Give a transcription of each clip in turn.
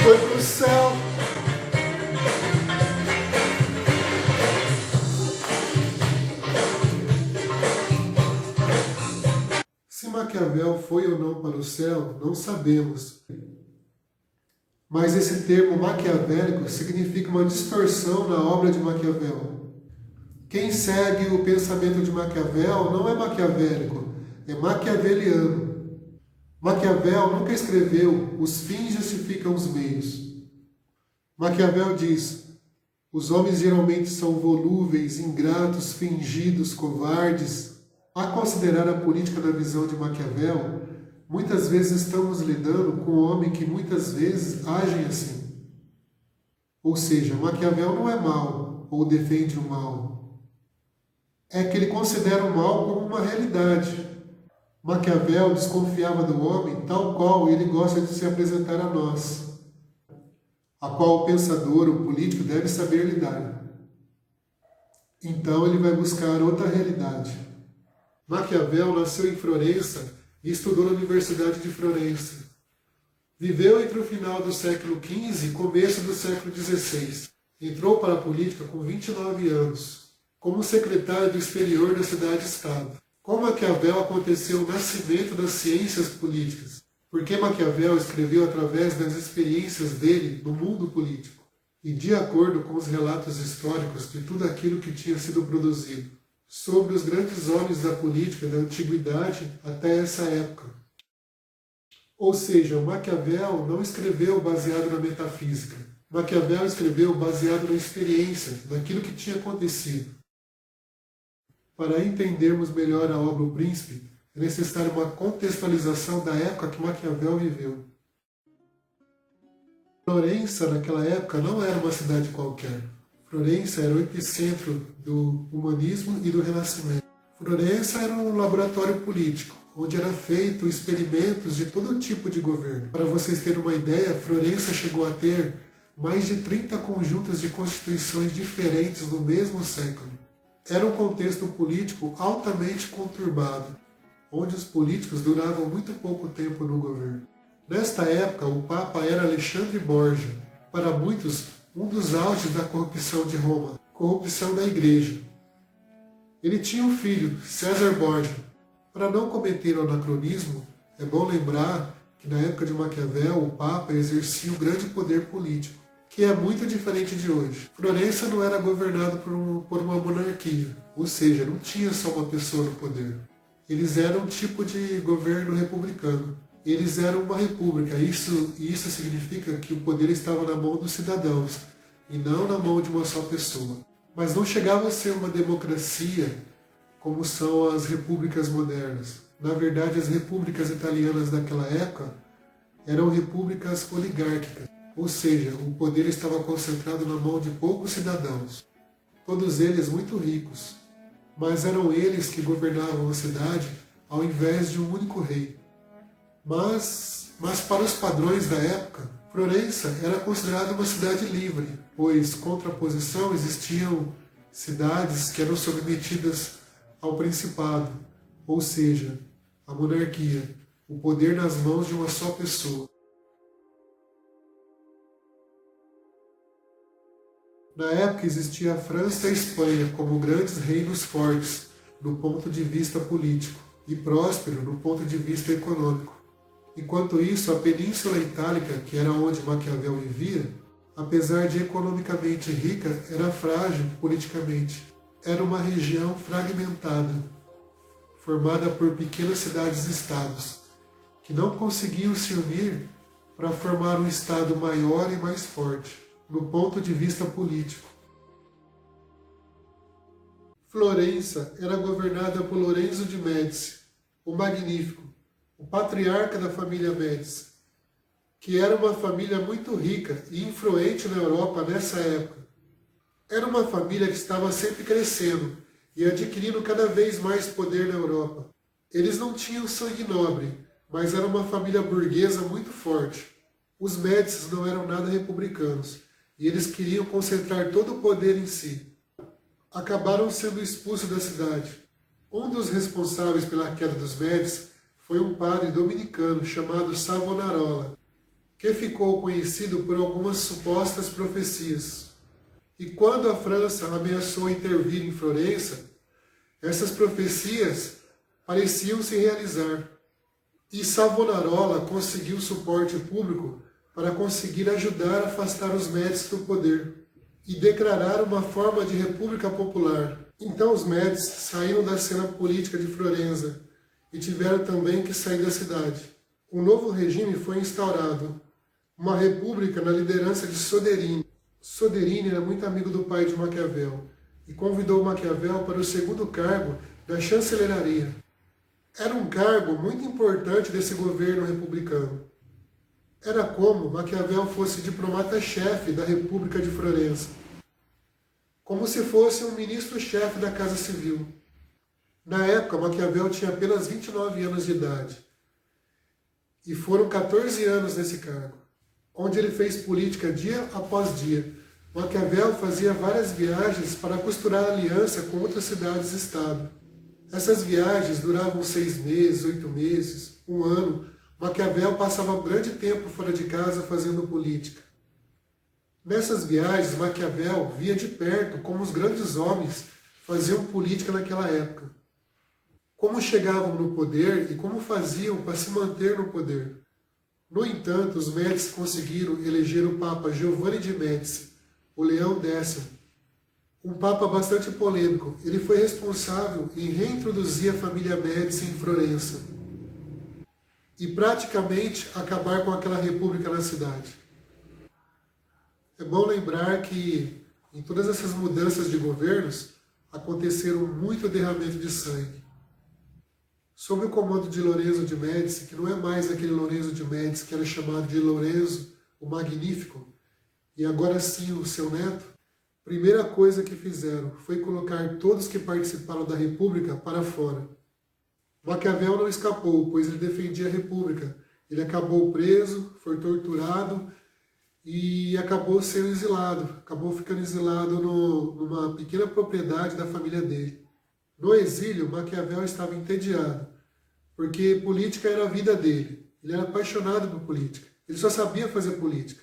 foi pro céu. Se Maquiavel foi ou não para o céu, não sabemos. Mas esse termo maquiavélico significa uma distorção na obra de Maquiavel. Quem segue o pensamento de Maquiavel não é maquiavélico, é maquiaveliano. Maquiavel nunca escreveu "os fins justificam os meios". Maquiavel diz: os homens geralmente são volúveis, ingratos, fingidos, covardes. A considerar a política na visão de Maquiavel, muitas vezes estamos lidando com um homem que muitas vezes agem assim. Ou seja, Maquiavel não é mau ou defende o mal. É que ele considera o mal como uma realidade. Maquiavel desconfiava do homem tal qual ele gosta de se apresentar a nós, a qual o pensador, o político, deve saber lidar. Então ele vai buscar outra realidade. Maquiavel nasceu em Florença e estudou na Universidade de Florença. Viveu entre o final do século XV e começo do século XVI. Entrou para a política com 29 anos, como secretário do exterior da cidade-estado. Com Maquiavel aconteceu o nascimento das ciências políticas, porque Maquiavel escreveu através das experiências dele no mundo político, e de acordo com os relatos históricos de tudo aquilo que tinha sido produzido sobre os grandes homens da política da antiguidade até essa época. Ou seja, Maquiavel não escreveu baseado na metafísica. Maquiavel escreveu baseado na experiência, naquilo que tinha acontecido. Para entendermos melhor a obra O Príncipe, é necessário uma contextualização da época que Maquiavel viveu. Florença, naquela época, não era uma cidade qualquer. Florença era o epicentro do humanismo e do renascimento. Florença era um laboratório político, onde eram feitos experimentos de todo tipo de governo. Para vocês terem uma ideia, Florença chegou a ter mais de 30 conjuntos de constituições diferentes no mesmo século. Era um contexto político altamente conturbado, onde os políticos duravam muito pouco tempo no governo. Nesta época, o Papa era Alexandre Borgia, para muitos, um dos auges da corrupção de Roma, corrupção da Igreja. Ele tinha um filho, César Borgia. Para não cometer o anacronismo, é bom lembrar que na época de Maquiavel, o Papa exercia um grande poder político, que é muito diferente de hoje. Florença não era governado por uma monarquia, ou seja, não tinha só uma pessoa no poder. Eles eram um tipo de governo republicano. Eles eram uma república. Isso significa que o poder estava na mão dos cidadãos e não na mão de uma só pessoa. Mas não chegava a ser uma democracia como são as repúblicas modernas. Na verdade, as repúblicas italianas daquela época eram repúblicas oligárquicas, ou seja, o poder estava concentrado na mão de poucos cidadãos, todos eles muito ricos, mas eram eles que governavam a cidade ao invés de um único rei. Mas para os padrões da época, Florença era considerada uma cidade livre, pois, contra a oposição, existiam cidades que eram submetidas ao principado, ou seja, a monarquia, o poder nas mãos de uma só pessoa. Na época existia a França e a Espanha como grandes reinos fortes do ponto de vista político e próspero do ponto de vista econômico. Enquanto isso, a Península Itálica, que era onde Maquiavel vivia, apesar de economicamente rica, era frágil politicamente. Era uma região fragmentada, formada por pequenas cidades-estados, que não conseguiam se unir para formar um estado maior e mais forte, no ponto de vista político. Florença era governada por Lorenzo de Médici, o Magnífico, o patriarca da família Médici, que era uma família muito rica e influente na Europa nessa época. Era uma família que estava sempre crescendo e adquirindo cada vez mais poder na Europa. Eles não tinham sangue nobre, mas era uma família burguesa muito forte. Os Médicis não eram nada republicanos e eles queriam concentrar todo o poder em si. Acabaram sendo expulsos da cidade. Um dos responsáveis pela queda dos Médici foi um padre dominicano chamado Savonarola, que ficou conhecido por algumas supostas profecias. E quando a França ameaçou intervir em Florença, essas profecias pareciam se realizar. E Savonarola conseguiu suporte público para conseguir ajudar a afastar os Médici do poder e declarar uma forma de república popular. Então os Médici saíram da cena política de Florença e tiveram também que sair da cidade. Um novo regime foi instaurado, uma república na liderança de Soderini. Soderini era muito amigo do pai de Maquiavel e convidou Maquiavel para o segundo cargo da chancelaria. Era um cargo muito importante desse governo republicano. Era como Maquiavel fosse diplomata-chefe da República de Florença, como se fosse um ministro-chefe da Casa Civil. Na época, Maquiavel tinha apenas 29 anos de idade, e foram 14 anos nesse cargo, onde ele fez política dia após dia. Maquiavel fazia várias viagens para costurar aliança com outras cidades e estados. Essas viagens duravam 6 meses, 8 meses, 1 ano. Maquiavel passava um grande tempo fora de casa fazendo política. Nessas viagens, Maquiavel via de perto como os grandes homens faziam política naquela época. Como chegavam no poder e como faziam para se manter no poder. No entanto, os Médici conseguiram eleger o Papa Giovanni de Médici, o Leão X, um papa bastante polêmico. Ele foi responsável em reintroduzir a família Médici em Florença e praticamente acabar com aquela república na cidade. É bom lembrar que em todas essas mudanças de governos aconteceram muito derramamento de sangue. Sob o comando de Lorenzo de Médici, que não é mais aquele Lorenzo de Médici que era chamado de Lorenzo o Magnífico, e agora sim o seu neto, a primeira coisa que fizeram foi colocar todos que participaram da República para fora. Maquiavel não escapou, pois ele defendia a República. Ele acabou preso, foi torturado e acabou sendo exilado. Acabou ficando exilado numa pequena propriedade da família dele. No exílio, Maquiavel estava entediado, porque política era a vida dele. Ele era apaixonado por política. Ele só sabia fazer política.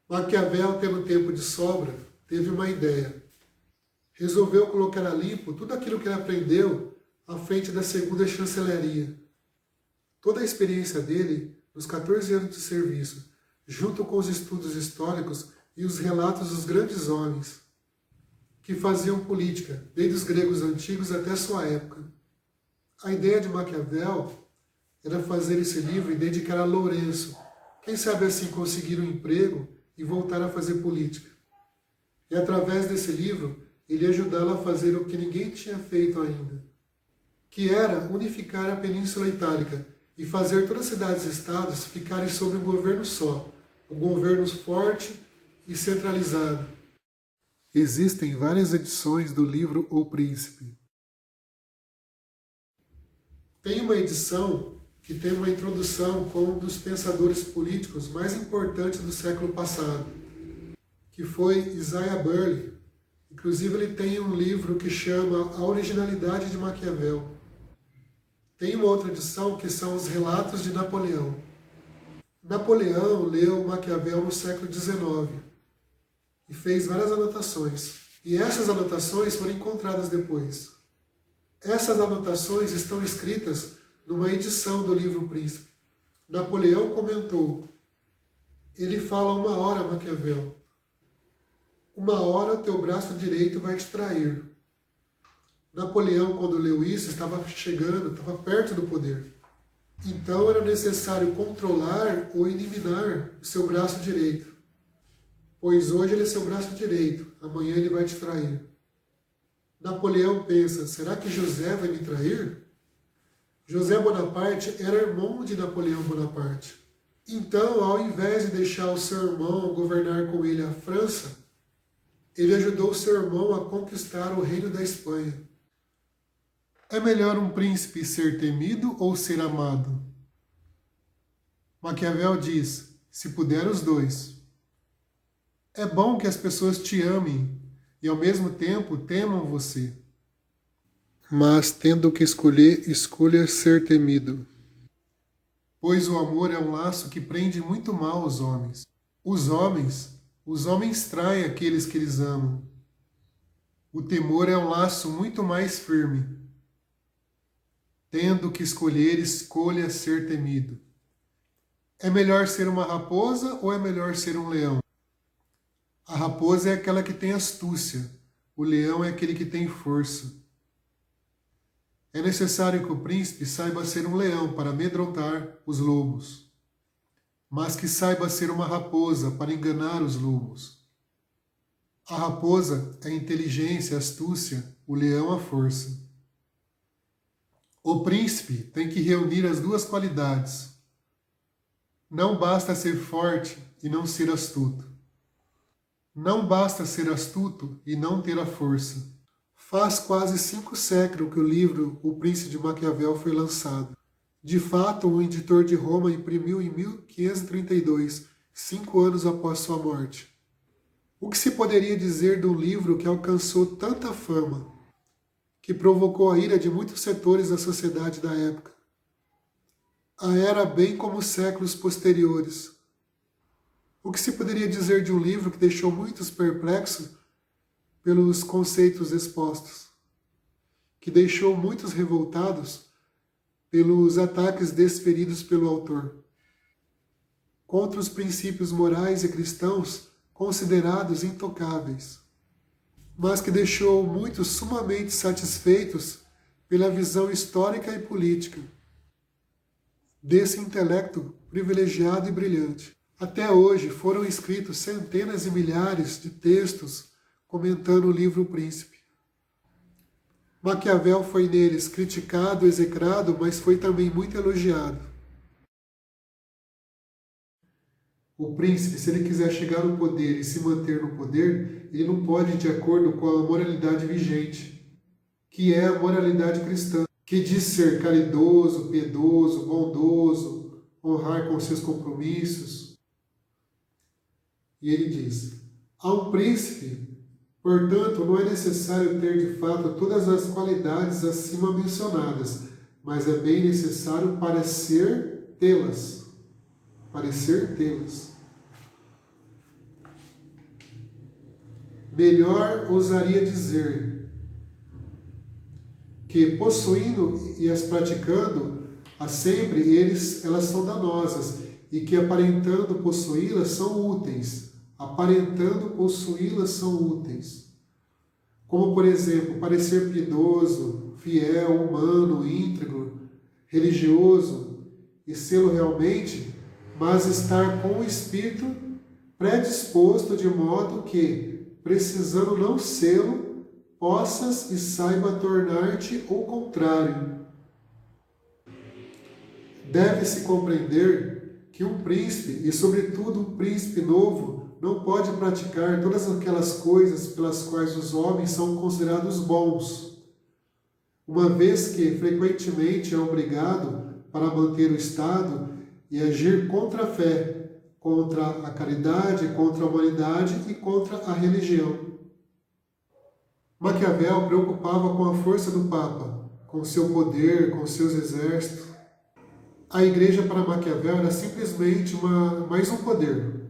Maquiavel, tendo tempo de sobra, teve uma ideia. Resolveu colocar a limpo tudo aquilo que ele aprendeu à frente da segunda chancelaria. Toda a experiência dele, nos 14 anos de serviço, junto com os estudos históricos e os relatos dos grandes homens que faziam política, desde os gregos antigos até a sua época. A ideia de Maquiavel era fazer esse livro e dedicar a Lourenço. Quem sabe assim conseguir um emprego e voltar a fazer política. E através desse livro, ele ia ajudá-lo a fazer o que ninguém tinha feito ainda, que era unificar a Península Itálica e fazer todas as cidades e estados ficarem sob um governo só, um governo forte e centralizado. Existem várias edições do livro O Príncipe. Tem uma edição que tem uma introdução com um dos pensadores políticos mais importantes do século passado, que foi Isaiah Burley. Inclusive ele tem um livro que chama A Originalidade de Maquiavel. Tem uma outra edição que são os relatos de Napoleão. Napoleão leu Maquiavel no século XIX e fez várias anotações. E essas anotações foram encontradas depois. Essas anotações estão escritas numa edição do livro Príncipe. Napoleão comentou, ele fala 1 hora, Maquiavel. 1 hora teu braço direito vai te trair. Napoleão, quando leu isso, estava chegando, estava perto do poder. Então era necessário controlar ou eliminar o seu braço direito. Pois hoje ele é seu braço direito, amanhã ele vai te trair. Napoleão pensa, será que José vai me trair? José Bonaparte era irmão de Napoleão Bonaparte. Então, ao invés de deixar o seu irmão governar com ele a França, ele ajudou o seu irmão a conquistar o reino da Espanha. É melhor um príncipe ser temido ou ser amado? Maquiavel diz, se puder os dois. É bom que as pessoas te amem e ao mesmo tempo temam você. Mas tendo que escolher, escolha ser temido. pois o amor é um laço que prende muito mal os homens. Os homens traem aqueles que eles amam. O temor é um laço muito mais firme. Tendo que escolher, escolha ser temido. É melhor ser uma raposa ou é melhor ser um leão? A raposa é aquela que tem astúcia, o leão é aquele que tem força. É necessário que o príncipe saiba ser um leão para amedrontar os lobos, mas que saiba ser uma raposa para enganar os lobos. A raposa é a inteligência, a astúcia, o leão a força. O príncipe tem que reunir as duas qualidades. Não basta ser forte e não ser astuto. Não basta ser astuto e não ter a força. Faz quase 5 séculos que o livro O Príncipe de Maquiavel foi lançado. De fato, o editor de Roma imprimiu em 1532, 5 anos após sua morte. O que se poderia dizer de um livro que alcançou tanta fama, que provocou a ira de muitos setores da sociedade da época? A era bem como os séculos posteriores. O que se poderia dizer de um livro que deixou muitos perplexos pelos conceitos expostos, que deixou muitos revoltados pelos ataques desferidos pelo autor, contra os princípios morais e cristãos considerados intocáveis, mas que deixou muitos sumamente satisfeitos pela visão histórica e política desse intelecto privilegiado e brilhante. Até hoje foram escritos centenas e milhares de textos comentando o livro O Príncipe. Maquiavel foi neles criticado, execrado, mas foi também muito elogiado. O príncipe, se ele quiser chegar no poder e se manter no poder, ele não pode ir de acordo com a moralidade vigente, que é a moralidade cristã, que diz ser caridoso, piedoso, bondoso, honrar com seus compromissos. E ele diz: a um príncipe, portanto, não é necessário ter de fato todas as qualidades acima mencionadas, mas é bem necessário parecer tê-las. Parecer tê-las. Melhor ousaria dizer que, possuindo e as praticando, a sempre elas são danosas, e que aparentando possuí-las são úteis. Aparentando possuí-las são úteis. Como, por exemplo, parecer piedoso, fiel, humano, íntegro, religioso, e sê-lo realmente, mas estar com o espírito predisposto de modo que, precisando não sê-lo, possas e saiba tornar-te o contrário. Deve-se compreender que um príncipe, e sobretudo um príncipe novo, não pode praticar todas aquelas coisas pelas quais os homens são considerados bons, uma vez que frequentemente é obrigado para manter o Estado e agir contra a fé, contra a caridade, contra a humanidade e contra a religião. Maquiavel preocupava com a força do Papa, com seu poder, com seus exércitos. A igreja para Maquiavel era simplesmente mais um poder,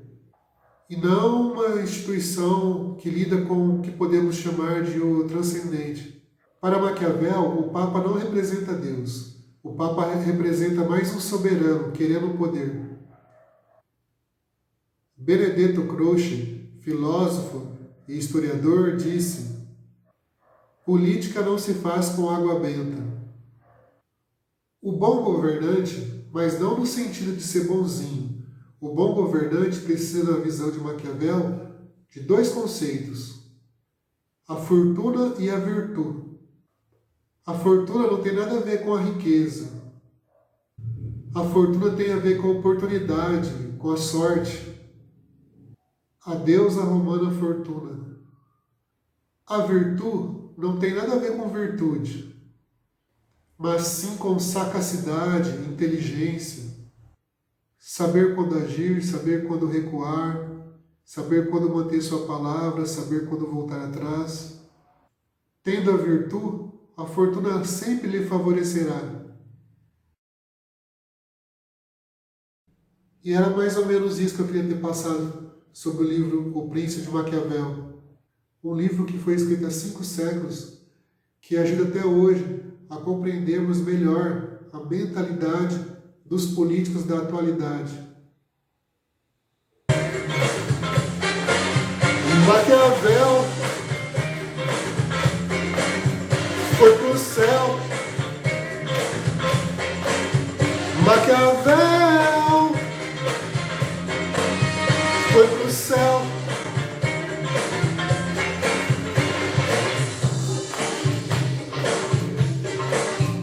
e não uma instituição que lida com o que podemos chamar de o transcendente. Para Maquiavel, o Papa não representa Deus. O Papa representa mais um soberano querendo poder. Benedetto Croce, filósofo e historiador, disse: política não se faz com água benta. O bom governante, mas não no sentido de ser bonzinho, o bom governante precisa, na visão de Maquiavel, de 2 conceitos: a fortuna e a virtude. A fortuna não tem nada a ver com a riqueza. A fortuna tem a ver com a oportunidade, com a sorte. A deusa romana fortuna. A virtude não tem nada a ver com virtude, mas sim com sagacidade, inteligência, saber quando agir, saber quando recuar, saber quando manter sua palavra, saber quando voltar atrás. Tendo a virtude, a fortuna sempre lhe favorecerá. E era mais ou menos isso que eu queria ter passado sobre o livro O Príncipe de Maquiavel. Um livro que foi escrito há 5 séculos, que ajuda até hoje a compreendermos melhor a mentalidade dos políticos da atualidade. Maquiavel foi pro céu. Maquiavel